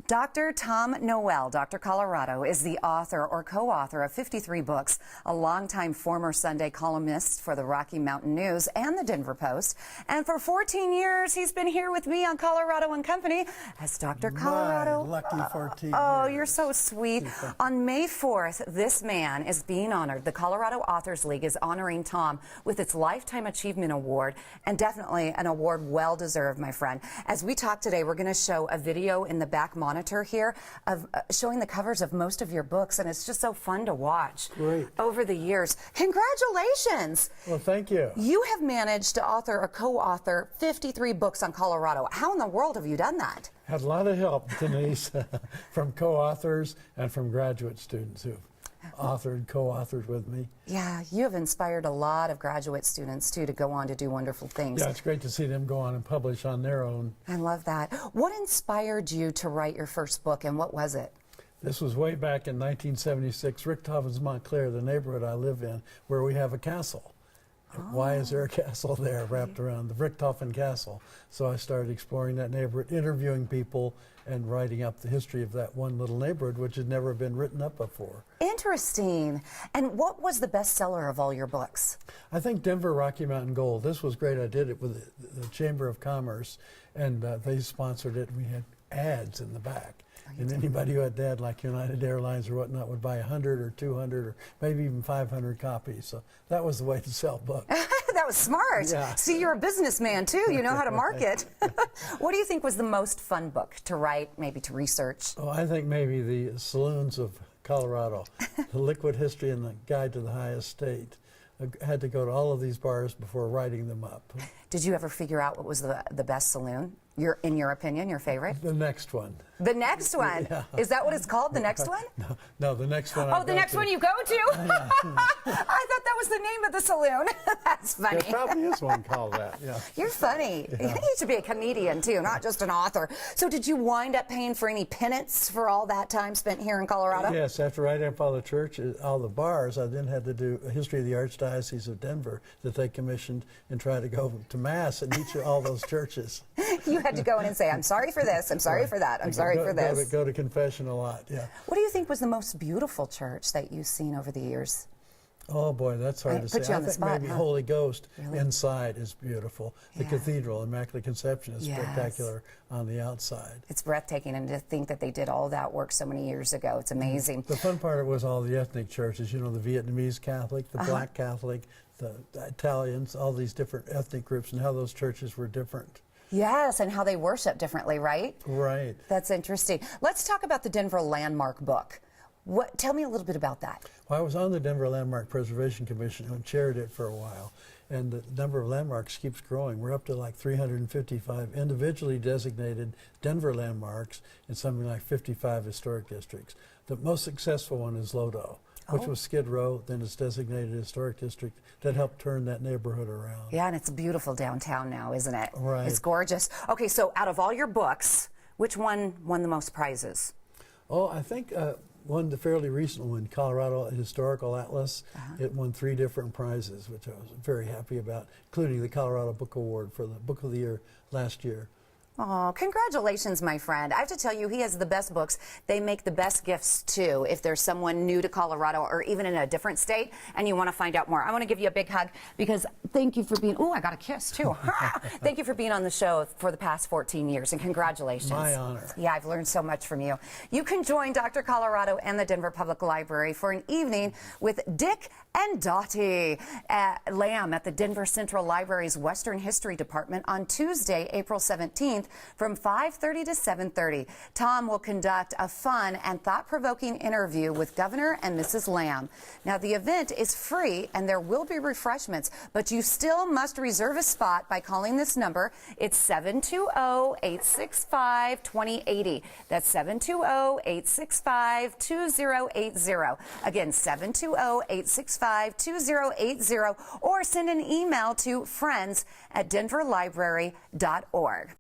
Dr. Tom Noel, Dr. Colorado, is the author or co-author of 53 books, a longtime former Sunday columnist for the Rocky Mountain News and the Denver Post. And for 14 years, he's been here with me on Colorado and Company as Dr. Colorado. My lucky 14 Oh, years. you're so sweet. On May 4th, this man is being honored. The Colorado Authors League is honoring Tom with its Lifetime Achievement Award, and definitely an award well-deserved, my friend. As we talk today, we're going to show a video in the back monitor here of showing the covers of most of your books, and it's just so fun to watch. Great. Over the years. Congratulations. Well, thank you. You have managed to author or co-author 53 books on Colorado. How in the world have you done that? Had a lot of help, Denise, from co-authors and from graduate students who've authored, co-authored with me. Yeah, you have inspired a lot of graduate students, too, to go on to do wonderful things. Yeah, it's great to see them go on and publish on their own. I love that. What inspired you to write your first book, and what was it? This was way back in 1976, Richthofen's Montclair, the neighborhood I live in, where we have a castle. Why is there a castle there wrapped around the Richthofen Castle? So I started exploring that neighborhood, interviewing people, and writing up the history of that one little neighborhood, which had never been written up before. Interesting. And what was the bestseller of all your books? I think Denver Rocky Mountain Gold. This was great. I did it with the Chamber of Commerce, and they sponsored it. We had ads in the back. And anybody who had that, like United Airlines or whatnot, would buy 100 or 200 or maybe even 500 copies. So that was the way to sell books. That was smart. Yeah. See, you're a businessman, too. You know how to market. What do you think was the most fun book to write, maybe to research? Oh, I think maybe the Saloons of Colorado, The Liquid History and the Guide to the Highest State. I had to go to all of these bars before writing them up. Did you ever figure out what was the best saloon? In your opinion, your favorite? The next one. The next one? Yeah. Is that what it's called, the next one? No, the next one. Oh, the next one you go to? Yeah. I thought that was the name of the saloon. That's funny. There probably is one called that, yeah. You're funny. Yeah. You need to be a comedian, too, not just an author. So did you wind up paying for any penance for all that time spent here in Colorado? Yes, after writing up all the church, all the bars, I then had to do a history of the Archdiocese of Denver that they commissioned and try to go to Mass in each of all those churches. You had to go in and say, I'm sorry for this, I'm sorry for that, I'm sorry for this. Go to confession a lot, yeah. What do you think was the most beautiful church that you've seen over the years? Oh boy, that's hard to say. Put you on the I think spot, maybe huh? Holy Ghost Really? inside is beautiful. The Yeah. cathedral, Immaculate Conception, is Yes. spectacular on the outside. It's breathtaking, and to think that they did all that work so many years ago, it's amazing. The fun part was all the ethnic churches, you know, the Vietnamese Catholic, the Black Catholic, the Italians, all these different ethnic groups, and how those churches were different. Yes, and how they worship differently, right? Right. That's interesting. Let's talk about the Denver Landmark book. Tell me a little bit about that. Well, I was on the Denver Landmark Preservation Commission and chaired it for a while, and the number of landmarks keeps growing. We're up to like 355 individually designated Denver landmarks and something like 55 historic districts. The most successful one is Lodo, which was Skid Row, then it's designated historic district that helped turn that neighborhood around. Yeah, and it's beautiful downtown now, isn't it? Right. It's gorgeous. Okay, so out of all your books, which one won the most prizes? Oh, I think one, the fairly recent one, Colorado Historical Atlas, it won 3 different prizes, which I was very happy about, including the Colorado Book Award for the Book of the Year last year. Oh, congratulations, my friend. I have to tell you, he has the best books. They make the best gifts, too, if there's someone new to Colorado or even in a different state and you want to find out more. I want to give you a big hug because thank you for being, oh, I got a kiss, too. Thank you for being on the show for the past 14 years, and congratulations. My honor. Yeah, I've learned so much from you. You can join Dr. Colorado and the Denver Public Library for an evening with Dick and Dottie Lamb at the Denver Central Library's Western History Department on Tuesday, April 17th from 5:30 to 7:30. Tom will conduct a fun and thought-provoking interview with Governor and Mrs. Lamb. Now, the event is free and there will be refreshments, but you still must reserve a spot by calling this number. It's 720-865-2080. That's 720-865-2080. Again, 720-865-2080, or send an email to friends@denverlibrary.org.